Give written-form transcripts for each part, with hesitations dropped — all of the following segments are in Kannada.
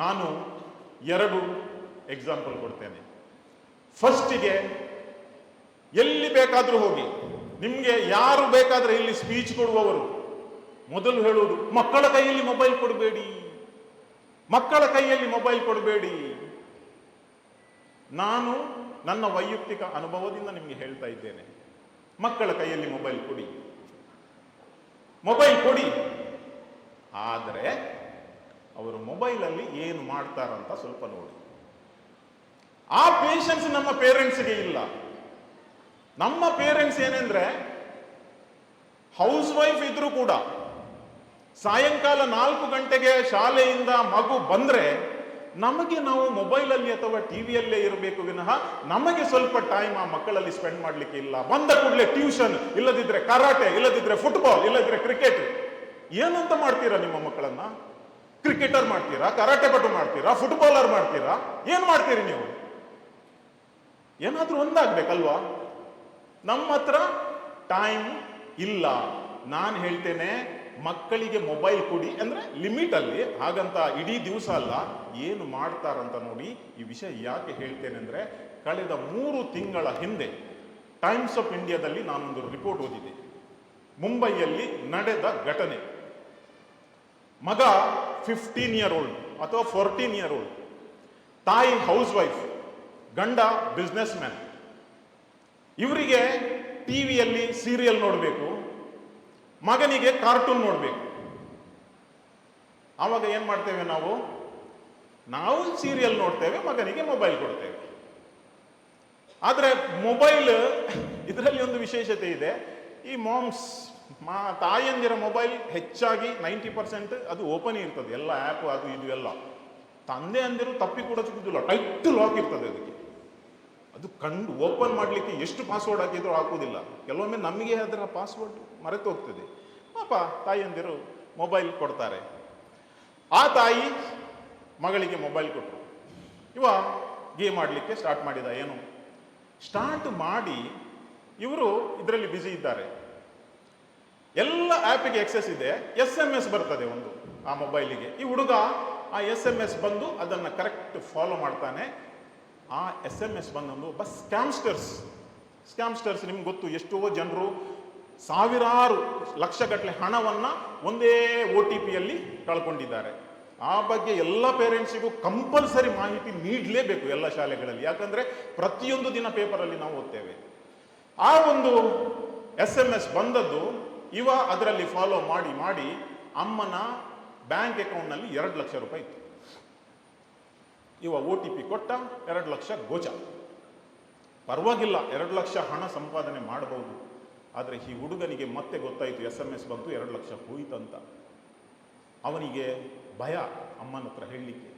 ನಾನು 2 ಎಕ್ಸಾಂಪಲ್ ಕೊಡ್ತೇನೆ. ಫಸ್ಟಿಗೆ, ಎಲ್ಲಿ ಬೇಕಾದರೂ ಹೋಗಿ, ನಿಮಗೆ ಯಾರು ಬೇಕಾದ್ರೆ ಇಲ್ಲಿ ಸ್ಪೀಚ್ ಕೊಡುವವರು ಮೊದಲು ಹೇಳುವುದು, ಮಕ್ಕಳ ಕೈಯಲ್ಲಿ ಮೊಬೈಲ್ ಕೊಡಬೇಡಿ, ಮಕ್ಕಳ ಕೈಯಲ್ಲಿ ಮೊಬೈಲ್ ಕೊಡಬೇಡಿ. ನಾನು ನನ್ನ ವೈಯಕ್ತಿಕ ಅನುಭವದಿಂದ ನಿಮಗೆ ಹೇಳ್ತಾ ಇದ್ದೇನೆ, ಮಕ್ಕಳ ಕೈಯಲ್ಲಿ ಮೊಬೈಲ್ ಕೊಡಿ, ಮೊಬೈಲ್ ಕೊಡಿ. ಆದರೆ ಅವರು ಮೊಬೈಲಲ್ಲಿ ಏನು ಮಾಡ್ತಾರಂತ ಸ್ವಲ್ಪ ನೋಡಿ. ಆ ಪೇಷನ್ಸ್ ನಮ್ಮ ಪೇರೆಂಟ್ಸ್ಗೆ ಇಲ್ಲ. ನಮ್ಮ ಪೇರೆಂಟ್ಸ್ ಏನೆಂದ್ರೆ, ಹೌಸ್ ವೈಫ್ ಇದ್ರೂ ಕೂಡ ಸಾಯಂಕಾಲ 4 ಗಂಟೆಗೆ ಶಾಲೆಯಿಂದ ಮಗು ಬಂದ್ರೆ ನಮಗೆ ನಾವು ಮೊಬೈಲಲ್ಲಿ ಅಥವಾ ಟಿವಿಯಲ್ಲೇ ಇರಬೇಕು ವಿನಃ ನಮಗೆ ಸ್ವಲ್ಪ ಟೈಮ್ ಆ ಮಕ್ಕಳಲ್ಲಿ ಸ್ಪೆಂಡ್ ಮಾಡ್ಲಿಕ್ಕೆ ಇಲ್ಲ. ಬಂದ ಕೂಡಲೇ ಟ್ಯೂಷನ್, ಇಲ್ಲದಿದ್ರೆ ಕರಾಟೆ, ಇಲ್ಲದಿದ್ರೆ ಫುಟ್ಬಾಲ್, ಇಲ್ಲದಿದ್ರೆ ಕ್ರಿಕೆಟ್. ಏನಂತ ಮಾಡ್ತೀರಾ ನಿಮ್ಮ ಮಕ್ಕಳನ್ನ? ಕ್ರಿಕೆಟರ್ ಮಾಡ್ತೀರಾ, ಕರಾಟೆ ಪಟು ಮಾಡ್ತೀರಾ, ಫುಟ್ಬಾಲರ್ ಮಾಡ್ತೀರಾ? ಏನ್ ಮಾಡ್ತೀರಿ ನೀವು? ಏನಾದ್ರೂ ಒಂದಾಗ್ಬೇಕಲ್ವಾ? ನಮ್ಮ ಹತ್ರ ಟೈಮ್ ಇಲ್ಲ. ನಾನು ಹೇಳ್ತೇನೆ, ಮಕ್ಕಳಿಗೆ ಮೊಬೈಲ್ ಕೊಡಿ ಅಂದ್ರೆ ಲಿಮಿಟ್ ಅಲ್ಲಿ, ಹಾಗಂತ ಇಡೀ ದಿವಸ ಅಲ್ಲ. ಏನು ಮಾಡ್ತಾರಂತ ನೋಡಿ. ಈ ವಿಷಯ ಯಾಕೆ ಹೇಳ್ತೇನೆ ಅಂದ್ರೆ, ಕಳೆದ 3 ತಿಂಗಳ ಹಿಂದೆ ಟೈಮ್ಸ್ ಆಫ್ ಇಂಡಿಯಾದಲ್ಲಿ ನಾನೊಂದು ರಿಪೋರ್ಟ್ ಓದಿದೆ. ಮುಂಬೈಯಲ್ಲಿ ನಡೆದ ಘಟನೆ. ಮಗ 15 ಇಯರ್ ಓಲ್ಡ್ ಅಥವಾ 14 ಇಯರ್ ಓಲ್ಡ್, ತಾಯಿ ಹೌಸ್ ವೈಫ್, ಗಂಡ ಬಿಸ್ನೆಸ್ ಮ್ಯಾನ್. ಇವರಿಗೆ ಟಿವಿಯಲ್ಲಿ ಸೀರಿಯಲ್ ನೋಡಬೇಕು, ಮಗನಿಗೆ ಕಾರ್ಟೂನ್ ನೋಡಬೇಕು. ಆವಾಗ ಏನ್ ಮಾಡ್ತೇವೆ ನಾವು ಸೀರಿಯಲ್ ನೋಡ್ತೇವೆ, ಮಗನಿಗೆ ಮೊಬೈಲ್ ಕೊಡ್ತೇವೆ. ಆದ್ರೆ ಮೊಬೈಲ್ ಇದರಲ್ಲಿ ಒಂದು ವಿಶೇಷತೆ ಇದೆ. ಈ ತಾಯಂದಿರ ಮೊಬೈಲ್ ಹೆಚ್ಚಾಗಿ 90% ಅದು ಓಪನ್ ಇರ್ತದೆ, ಎಲ್ಲ ಆ್ಯಪ್ ಅದು ಇದು ಎಲ್ಲ. ತಂದೆ ಅಂದಿರು ತಪ್ಪಿ ಕೂಡ ಸಿಗುದಿಲ್ಲ, ಟೈಟ್ ಲಾಕ್ ಇರ್ತದೆ ಅದಕ್ಕೆ. ಅದು ಕಂಡು ಓಪನ್ ಮಾಡಲಿಕ್ಕೆ ಎಷ್ಟು ಪಾಸ್ವರ್ಡ್ ಹಾಕಿದ್ರು ಹಾಕುವುದಿಲ್ಲ. ಕೆಲವೊಮ್ಮೆ ನಮಗೆ ಅದರ ಪಾಸ್ವರ್ಡ್ ಮರೆತು ಹೋಗ್ತದೆ. ಪಾಪ ತಾಯಿಯಂದಿರು ಮೊಬೈಲ್ ಕೊಡ್ತಾರೆ. ಆ ತಾಯಿ ಮಗಳಿಗೆ ಮೊಬೈಲ್ ಕೊಟ್ಟರು. ಇವ ಗೇಮ್ ಆಡಲಿಕ್ಕೆ ಸ್ಟಾರ್ಟ್ ಮಾಡಿದ. ಏನು ಸ್ಟಾರ್ಟ್ ಮಾಡಿ ಇವರು ಇದರಲ್ಲಿ ಬ್ಯುಸಿ ಇದ್ದಾರೆ. ಎಲ್ಲ ಆ್ಯಪಿಗೆ ಎಕ್ಸೆಸ್ ಇದೆ. SMS ಬರ್ತದೆ ಒಂದು ಆ ಮೊಬೈಲಿಗೆ. ಈ ಹುಡುಗ ಆ SMS ಬಂದು ಅದನ್ನು ಕರೆಕ್ಟ್ ಫಾಲೋ ಮಾಡ್ತಾನೆ. ಆ SMS ಬಂದೊಂದು ಒಬ್ಬ ಸ್ಕ್ಯಾಮ್ಸ್ಟರ್ಸ್ ನಿಮ್ಗೆ ಗೊತ್ತು, ಎಷ್ಟೋ ಜನರು ಸಾವಿರಾರು ಲಕ್ಷಗಟ್ಟಲೆ ಹಣವನ್ನ ಒಂದೇ OTP ಯಲ್ಲಿ ಕಳ್ಕೊಂಡಿದ್ದಾರೆ. ಆ ಬಗ್ಗೆ ಎಲ್ಲ ಪೇರೆಂಟ್ಸಿಗೂ ಕಂಪಲ್ಸರಿ ಮಾಹಿತಿ ನೀಡಲೇಬೇಕು ಎಲ್ಲ ಶಾಲೆಗಳಲ್ಲಿ. ಯಾಕಂದ್ರೆ ಪ್ರತಿಯೊಂದು ದಿನ ಪೇಪರಲ್ಲಿ ನಾವು ಓದ್ತೇವೆ. ಆ ಒಂದು SMS ಬಂದದ್ದು, ಇವ ಅದರಲ್ಲಿ ಫಾಲೋ ಮಾಡಿ ಅಮ್ಮನ ಬ್ಯಾಂಕ್ ಅಕೌಂಟ್ನಲ್ಲಿ 2 ಲಕ್ಷ ರೂಪಾಯಿ ಇತ್ತು. ಇವ OTP ಕೊಟ್ಟ, 2 ಲಕ್ಷ ಗೋಚ. ಪರವಾಗಿಲ್ಲ, 2 ಲಕ್ಷ ಹಣ ಸಂಪಾದನೆ ಮಾಡಬಹುದು. ಆದರೆ ಈ ಹುಡುಗನಿಗೆ ಮತ್ತೆ ಗೊತ್ತಾಯಿತು, SMS ಬಂತು, 2 ಲಕ್ಷ ಹೋಯ್ತಂತ. ಅವನಿಗೆ ಭಯ ಅಮ್ಮನ ಹತ್ರ ಹೇಳಲಿಕ್ಕೆ.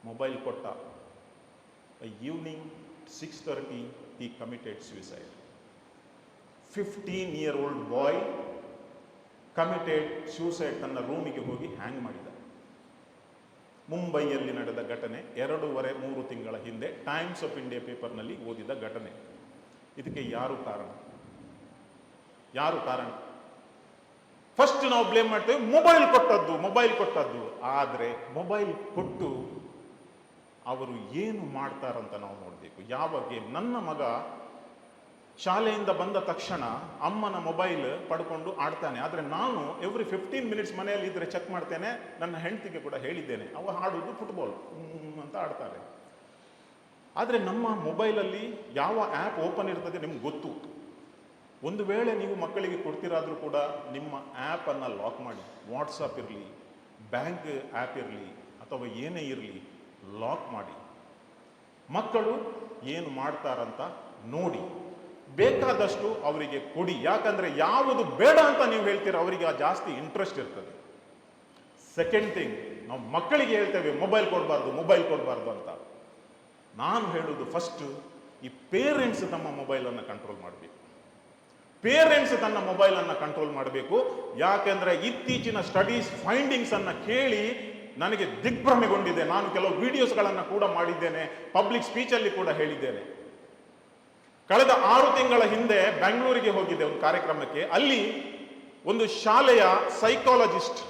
ಮೊಬೈಲ್ ಕೊಟ್ಟ. Evening 6:30 he committed suicide. 15 year old boy committed suicide. ತನ್ನ ರೂಮಿಗೆ ಹೋಗಿ ಹ್ಯಾಂಗ್ ಮಾಡಿದ. ಮುಂಬೈಯಲ್ಲಿ ನಡೆದ ಘಟನೆ. 2.5-3 ತಿಂಗಳ ಹಿಂದೆ ಟೈಮ್ಸ್ ಆಫ್ ಇಂಡಿಯಾ ಪೇಪರ್ನಲ್ಲಿ ಓದಿದ ಘಟನೆ. ಇದಕ್ಕೆ ಯಾರು ಕಾರಣ? ಫಸ್ಟ್ ನಾವು ಬ್ಲೇಮ್ ಮಾಡ್ತೇವೆ, ಮೊಬೈಲ್ ಕೊಟ್ಟದ್ದು. ಆದರೆ ಮೊಬೈಲ್ ಕೊಟ್ಟು ಅವರು ಏನು ಮಾಡ್ತಾರಂತ ನಾವು ನೋಡಬೇಕು. ಯಾವ ಗೇಮ್? ನನ್ನ ಮಗ ಶಾಲೆಯಿಂದ ಬಂದ ತಕ್ಷಣ ಅಮ್ಮನ ಮೊಬೈಲ್ ಪಡ್ಕೊಂಡು ಆಡ್ತಾನೆ. ಆದರೆ ನಾನು ಎವ್ರಿ 15 ಮಿನಿಟ್ಸ್ ಮನೆಯಲ್ಲಿ ಇದ್ರೆ ಚೆಕ್ ಮಾಡ್ತೇನೆ. ನನ್ನ ಹೆಂಡತಿಗೆ ಕೂಡ ಹೇಳಿದ್ದೇನೆ, ಅವ ಆಡುವುದು ಫುಟ್ಬಾಲ್ ಅಂತ ಆಡ್ತಾರೆ. ಆದರೆ ನಮ್ಮ ಮೊಬೈಲಲ್ಲಿ ಯಾವ ಆ್ಯಪ್ ಓಪನ್ ಇರ್ತದೆ ನಿಮ್ಗೆ ಗೊತ್ತು. ಒಂದು ವೇಳೆ ನೀವು ಮಕ್ಕಳಿಗೆ ಕೊಡ್ತಿರಾದ್ರೂ ಕೂಡ ನಿಮ್ಮ ಆ್ಯಪನ್ನು ಲಾಕ್ ಮಾಡಿ. ವಾಟ್ಸಪ್ ಇರಲಿ, ಬ್ಯಾಂಕ್ ಆ್ಯಪ್ ಇರಲಿ, ಅಥವಾ ಏನೇ ಇರಲಿ, ಲಾಕ್ ಮಾಡಿ. ಮಕ್ಕಳು ಏನು ಮಾಡ್ತಾರಂತ ನೋಡಿ. ಬೇಕಾದಷ್ಟು ಅವರಿಗೆ ಕೊಡಿ. ಯಾಕಂದ್ರೆ ಯಾವುದು ಬೇಡ ಅಂತ ನೀವು ಹೇಳ್ತೀರ ಅವರಿಗೆ ಜಾಸ್ತಿ ಇಂಟ್ರೆಸ್ಟ್ ಇರ್ತದೆ. ಸೆಕೆಂಡ್ ಥಿಂಗ್, ನಾವು ಮಕ್ಕಳಿಗೆ ಹೇಳ್ತೇವೆ ಮೊಬೈಲ್ ಕೊಡಬಾರ್ದು ಅಂತ. ನಾನು ಹೇಳುವುದು ಫಸ್ಟ್, ಈ ಪೇರೆಂಟ್ಸ್ ತಮ್ಮ ಮೊಬೈಲನ್ನು ಕಂಟ್ರೋಲ್ ಮಾಡಬೇಕು. ತನ್ನ ಮೊಬೈಲನ್ನು ಕಂಟ್ರೋಲ್ ಮಾಡಬೇಕು. ಯಾಕೆಂದ್ರೆ ಇತ್ತೀಚಿನ ಸ್ಟಡೀಸ್ ಫೈಂಡಿಂಗ್ಸ್ ಅನ್ನ ಕೇಳಿ ನನಗೆ ದಿಗ್ಭ್ರಮೆಗೊಂಡಿದೆ. ನಾನು ಕೆಲವು ವಿಡಿಯೋಸ್ಗಳನ್ನು ಕೂಡ ಮಾಡಿದ್ದೇನೆ, ಪಬ್ಲಿಕ್ ಸ್ಪೀಚಲ್ಲಿ ಕೂಡ ಹೇಳಿದ್ದೇನೆ. ಕಳೆದ 6 ತಿಂಗಳ ಹಿಂದೆ ಬೆಂಗಳೂರಿಗೆ ಹೋಗಿದ್ದೆ ಒಂದು ಕಾರ್ಯಕ್ರಮಕ್ಕೆ. ಅಲ್ಲಿ ಒಂದು ಶಾಲೆಯ ಸೈಕಾಲಜಿಸ್ಟ್,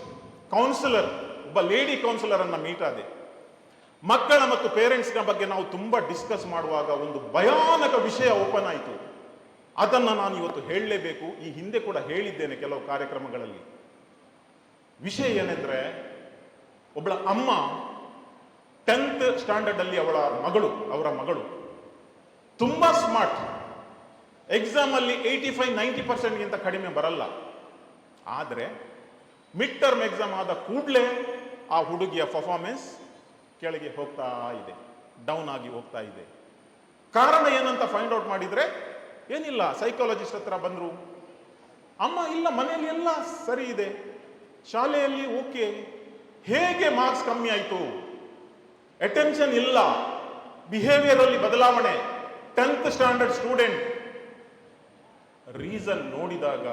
ಕೌನ್ಸಿಲರ್, ಒಬ್ಬ ಲೇಡಿ ಕೌನ್ಸಿಲರ್ ಅನ್ನ ಮೀಟ್ ಆದೆ. ಮಕ್ಕಳ ಮತ್ತು ಪೇರೆಂಟ್ಸ್ನ ಬಗ್ಗೆ ನಾವು ತುಂಬಾ ಡಿಸ್ಕಸ್ ಮಾಡುವಾಗ ಒಂದು ಭಯಾನಕ ವಿಷಯ ಓಪನ್ ಆಯಿತು. ಅದನ್ನು ನಾನು ಇವತ್ತು ಹೇಳಲೇಬೇಕು. ಈ ಹಿಂದೆ ಕೂಡ ಹೇಳಿದ್ದೇನೆ ಕೆಲವು ಕಾರ್ಯಕ್ರಮಗಳಲ್ಲಿ. ವಿಷಯ ಏನೆಂದ್ರೆ, ಒಬ್ಬಳ ಅಮ್ಮ 10th ಸ್ಟ್ಯಾಂಡರ್ಡ್ ಅಲ್ಲಿ ಅವರ ಮಗಳು ತುಂಬಾ ಸ್ಮಾರ್ಟ್, ಎಕ್ಸಾಮ್ ಅಲ್ಲಿ 85-90% ಗಿಂತ ಕಡಿಮೆ ಬರಲ್ಲ. ಆದರೆ ಮಿಡ್ ಟರ್ಮ್ ಎಕ್ಸಾಮ್ ಆದ ಕೂಡಲೇ ಆ ಹುಡುಗಿಯ ಪರ್ಫಾರ್ಮೆನ್ಸ್ ಕೆಳಗೆ ಹೋಗ್ತಾ ಇದೆ, ಡೌನ್ ಆಗಿ ಹೋಗ್ತಾ ಇದೆ. ಕಾರಣ ಏನಂತ ಫೈಂಡ್ ಔಟ್ ಮಾಡಿದ್ರೆ ಏನಿಲ್ಲ, ಸೈಕಾಲಜಿಸ್ಟ್ ಹತ್ರ ಬಂದ್ರು. ಅಮ್ಮ ಇಲ್ಲ, ಮನೆಯಲ್ಲಿ ಎಲ್ಲ ಸರಿ ಇದೆ, ಶಾಲೆಯಲ್ಲಿ ಓಕೆ, ಹೇಗೆ ಮಾರ್ಕ್ಸ್ ಕಮ್ಮಿ ಆಯಿತು? ಅಟೆನ್ಷನ್ ಇಲ್ಲ, ಬಿಹೇವಿಯರ್ ಅಲ್ಲಿ ಬದಲಾವಣೆ, 10th ಸ್ಟ್ಯಾಂಡರ್ಡ್ ಸ್ಟೂಡೆಂಟ್. ರೀಸನ್ ನೋಡಿದಾಗ,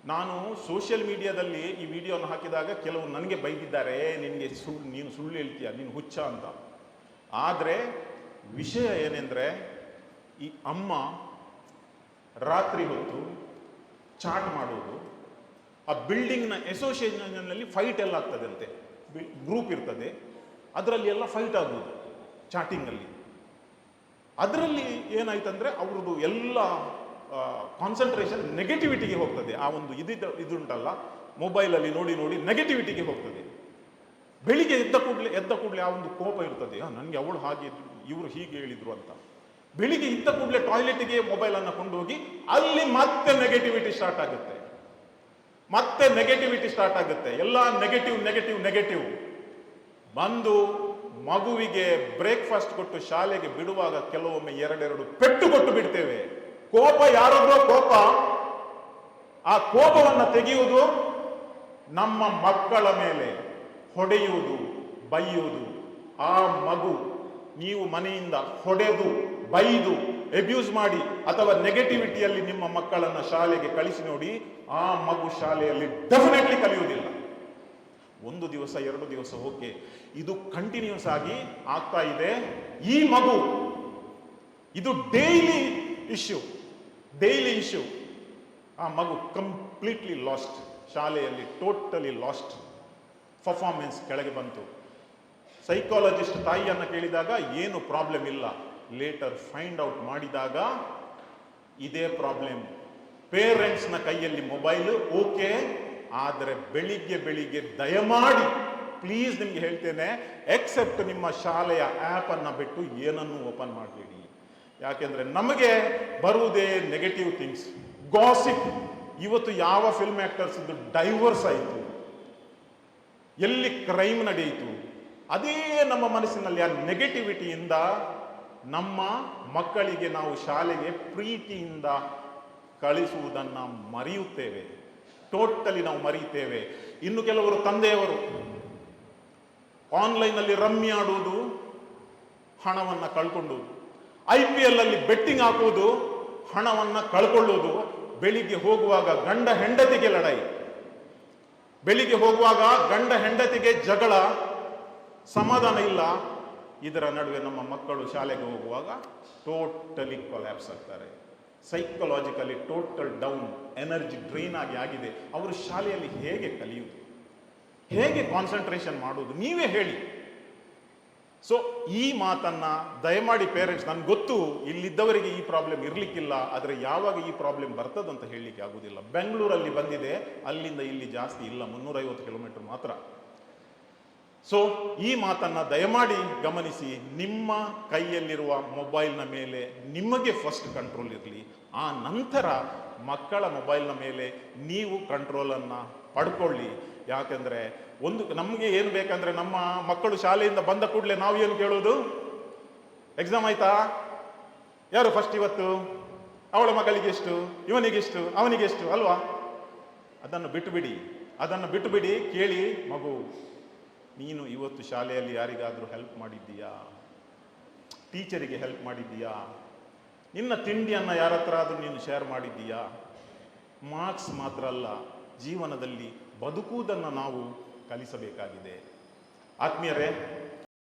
ನಾನು ಸೋಷಿಯಲ್ ಮೀಡಿಯಾದಲ್ಲಿ ಈ ವಿಡಿಯೋನ ಹಾಕಿದಾಗ ಕೆಲವು ನನಗೆ ಬೈದಿದ್ದಾರೆ, ನೀನು ಸುಳ್ಳು ಹೇಳ್ತೀಯ, ನೀನು ಹುಚ್ಚ ಅಂತ. ಆದರೆ ವಿಷಯ ಏನೆಂದ್ರೆ, ಈ ಅಮ್ಮ ರಾತ್ರಿ ಹೊತ್ತು ಚಾಟ್ ಮಾಡೋದು, ಆ ಬಿಲ್ಡಿಂಗ್ನ ಅಸೋಸಿಯೇಷನ್ನಲ್ಲಿ ಫೈಟ್ ಎಲ್ಲ ಆಗ್ತದೆ ಅಂತೆ, ಗ್ರೂಪ್ ಇರ್ತದೆ, ಅದರಲ್ಲಿ ಎಲ್ಲ ಫೈಟ್ ಆಗೋದು ಚಾಟಿಂಗಲ್ಲಿ. ಅದರಲ್ಲಿ ಏನಾಯ್ತಂದ್ರೆ ಅವ್ರದ್ದು ಎಲ್ಲ ಕಾನ್ಸಂಟ್ರೇಷನ್ ನೆಗೆಟಿವಿಟಿಗೆ ಹೋಗ್ತದೆ. ಆ ಒಂದು ಇದುಂಟಲ್ಲ, ಮೊಬೈಲಲ್ಲಿ ನೋಡಿ ನೋಡಿ ನೆಗೆಟಿವಿಟಿಗೆ ಹೋಗ್ತದೆ. ಬೆಳಿಗ್ಗೆ ಎದ್ದ ಕೂಡಲೇ ಆ ಒಂದು ಕೋಪ ಇರ್ತದೆ, ನನಗೆ ಅವಳು ಹಾಗೆ, ಇವರು ಹೀಗೆ ಹೇಳಿದ್ರು ಅಂತ. ಬೆಳಿಗ್ಗೆ ಇದ್ದ ಕೂಡಲೇ ಟಾಯ್ಲೆಟ್ಗೆ ಮೊಬೈಲನ್ನು ಕೊಂಡೋಗಿ ಅಲ್ಲಿ ಮತ್ತೆ ನೆಗೆಟಿವಿಟಿ ಸ್ಟಾರ್ಟ್ ಆಗುತ್ತೆ. ಎಲ್ಲ ನೆಗೆಟಿವ್ ಬಂದು ಮಗುವಿಗೆ ಬ್ರೇಕ್ಫಾಸ್ಟ್ ಕೊಟ್ಟು ಶಾಲೆಗೆ ಬಿಡುವಾಗ ಕೆಲವೊಮ್ಮೆ 2 ಪೆಟ್ಟು ಕೊಟ್ಟು ಬಿಡ್ತೇವೆ. ಕೋಪ ಯಾರದೋ ಕೋಪ, ಆ ಕೋಪವನ್ನು ತೆಗೆಯುವುದು ನಮ್ಮ ಮಕ್ಕಳ ಮೇಲೆ, ಹೊಡೆಯುವುದು, ಬೈಯುವುದು. ಆ ಮಗು ನೀವು ಮನೆಯಿಂದ ಹೊಡೆದು, ಬೈದು, ಅಬ್ಯೂಸ್ ಮಾಡಿ ಅಥವಾ ನೆಗೆಟಿವಿಟಿಯಲ್ಲಿ ನಿಮ್ಮ ಮಕ್ಕಳನ್ನ ಶಾಲೆಗೆ ಕಳಿಸಿ ನೋಡಿ, ಆ ಮಗು ಶಾಲೆಯಲ್ಲಿ ಡೆಫಿನೆಟ್ಲಿ ಕಲಿಯುವುದಿಲ್ಲ. 1 ದಿವಸ 2 ದಿವಸ ಓಕೆ, ಇದು ಕಂಟಿನ್ಯೂಸ್ ಆಗಿ ಆಗ್ತಾ ಇದೆ. ಈ ಮಗು ಇದು ಡೈಲಿ ಇಶ್ಯೂ. ಆ ಮಗು ಕಂಪ್ಲೀಟ್ಲಿ ಲಾಸ್ಟ್, ಶಾಲೆಯಲ್ಲಿ ಟೋಟಲಿ ಲಾಸ್ಟ್, ಪರ್ಫಾರ್ಮೆನ್ಸ್ ಕೆಳಗೆ ಬಂತು. ಸೈಕಾಲಜಿಸ್ಟ್ ತಾಯಿಯನ್ನ ಕೇಳಿದಾಗ ಏನು ಪ್ರಾಬ್ಲಮ್ ಇಲ್ಲ, ಲೇಟರ್ ಫೈಂಡ್ ಔಟ್ ಮಾಡಿದಾಗ ಇದೇ ಪ್ರಾಬ್ಲಮ್. ಪೇರೆಂಟ್ಸ್ನ ಕೈಯಲ್ಲಿ ಮೊಬೈಲ್ ಓಕೆ, ಆದರೆ ಬೆಳಿಗ್ಗೆ ದಯಮಾಡಿ ಪ್ಲೀಸ್ ನಿಮ್ಗೆ ಹೇಳ್ತೇನೆ, ಎಕ್ಸೆಪ್ಟ್ ನಿಮ್ಮ ಶಾಲೆಯ ಆ್ಯಪ್ ಅನ್ನ ಬಿಟ್ಟು ಏನನ್ನೂ ಓಪನ್ ಮಾಡಬೇಡಿ. ಯಾಕೆಂದ್ರೆ ನಮಗೆ ಬರುವುದೇ ನೆಗೆಟಿವ್ ಥಿಂಗ್ಸ್, ಗಾಸಿಪ್. ಇವತ್ತು ಯಾವ ಫಿಲ್ಮ್ ಆಕ್ಟರ್ಸ್ ಡೈವರ್ಸ್ ಆಯಿತು, ಎಲ್ಲಿ ಕ್ರೈಮ್ ನಡೆಯಿತು, ಅದೇ ನಮ್ಮ ಮನಸ್ಸಿನಲ್ಲಿ ಆ ನೆಗೆಟಿವಿಟಿಯಿಂದ ನಮ್ಮ ಮಕ್ಕಳಿಗೆ ನಾವು ಶಾಲೆಗೆ ಪ್ರೀತಿಯಿಂದ ಕಳಿಸುವುದನ್ನು ಮರೆಯುತ್ತೇವೆ, ಟೋಟಲಿ ನಾವು ಮರೆಯುತ್ತೇವೆ. ಇನ್ನು ಕೆಲವರು ತಂದೆಯವರು ಆನ್ಲೈನಲ್ಲಿ ರಮ್ಮಿ ಆಡುವುದು, ಹಣವನ್ನು ಕಳ್ಕೊಳ್ಳುವುದು, IPL ಅಲ್ಲಿ ಬೆಟ್ಟಿಂಗ್ ಹಾಕುವುದು, ಹಣವನ್ನು ಕಳ್ಕೊಳ್ಳುವುದು. ಬೆಳಿಗ್ಗೆ ಹೋಗುವಾಗ ಗಂಡ ಹೆಂಡತಿಗೆ ಲಡಾಯಿ, ಬೆಳಿಗ್ಗೆ ಹೋಗುವಾಗ ಗಂಡ ಹೆಂಡತಿಗೆ ಜಗಳ, ಸಮಾಧಾನ ಇಲ್ಲ. ಇದರ ನಡುವೆ ನಮ್ಮ ಮಕ್ಕಳು ಶಾಲೆಗೆ ಹೋಗುವಾಗ ಟೋಟಲಿ ಕೊಲ್ಯಾಪ್ಸ್ ಆಗ್ತಾರೆ, psychologically total down, energy drain ಆಗಿದೆ. ಅವರು ಶಾಲೆಯಲ್ಲಿ ಹೇಗೆ ಕಲಿಯುವುದು, ಹೇಗೆ ಕಾನ್ಸಂಟ್ರೇಷನ್ ಮಾಡುವುದು, ನೀವೇ ಹೇಳಿ. ಸೊ ಈ ಮಾತನ್ನ ದಯಮಾಡಿ ಪೇರೆಂಟ್ಸ್, ನನ್ಗೆ ಗೊತ್ತು ಇಲ್ಲಿದ್ದವರಿಗೆ ಈ ಪ್ರಾಬ್ಲಮ್ ಇರ್ಲಿಕ್ಕಿಲ್ಲ, ಆದರೆ ಯಾವಾಗ ಈ ಪ್ರಾಬ್ಲಮ್ ಬರ್ತದಂತ ಹೇಳಲಿಕ್ಕೆ ಆಗುದಿಲ್ಲ. ಬೆಂಗಳೂರಲ್ಲಿ ಬಂದಿದೆ, ಅಲ್ಲಿಂದ ಇಲ್ಲಿ ಜಾಸ್ತಿ ಇಲ್ಲ, 350 ಕಿಲೋಮೀಟರ್ ಮಾತ್ರ. ಸೊ ಈ ಮಾತನ್ನ ದಯಮಾಡಿ ಗಮನಿಸಿ. ನಿಮ್ಮ ಕೈಯಲ್ಲಿರುವ ಮೊಬೈಲ್ನ ಮೇಲೆ ನಿಮಗೆ ಫಸ್ಟ್ ಕಂಟ್ರೋಲ್ ಇರಲಿ, ಆ ನಂತರ ಮಕ್ಕಳ ಮೊಬೈಲ್ನ ಮೇಲೆ ನೀವು ಕಂಟ್ರೋಲನ್ನು ಪಡ್ಕೊಳ್ಳಿ. ಯಾಕೆಂದ್ರೆ ನಮಗೆ ಏನು ಬೇಕಂದ್ರೆ, ನಮ್ಮ ಮಕ್ಕಳು ಶಾಲೆಯಿಂದ ಬಂದ ಕೂಡಲೇ ನಾವು ಏನು ಕೇಳೋದು, ಎಕ್ಸಾಮ್ ಆಯ್ತಾ, ಯಾರು ಫಸ್ಟ್ ಇವತ್ತು, ಅವಳ ಮಗಳಿಗೆ ಎಷ್ಟು, ಇವನಿಗೆಷ್ಟು, ಅವನಿಗೆಷ್ಟು ಅಲ್ವಾ? ಅದನ್ನು ಬಿಟ್ಟು ಬಿಡಿ. ಕೇಳಿ, ಮಗು ನೀನು ಇವತ್ತು ಶಾಲೆಯಲ್ಲಿ ಯಾರಿಗಾದರೂ ಹೆಲ್ಪ್ ಮಾಡಿದ್ದೀಯಾ, ಟೀಚರಿಗೆ ಹೆಲ್ಪ್ ಮಾಡಿದ್ದೀಯಾ, ನಿನ್ನ ತಿಂಡಿಯನ್ನು ಯಾರ ಹತ್ರ ಆದರೂ ನೀನು ಶೇರ್ ಮಾಡಿದ್ದೀಯಾ? ಮಾರ್ಕ್ಸ್ ಮಾತ್ರ ಅಲ್ಲ, ಜೀವನದಲ್ಲಿ ಬದುಕುವುದನ್ನು ನಾವು ಕಲಿಸಬೇಕಾಗಿದೆ. ಆತ್ಮೀಯರೇ,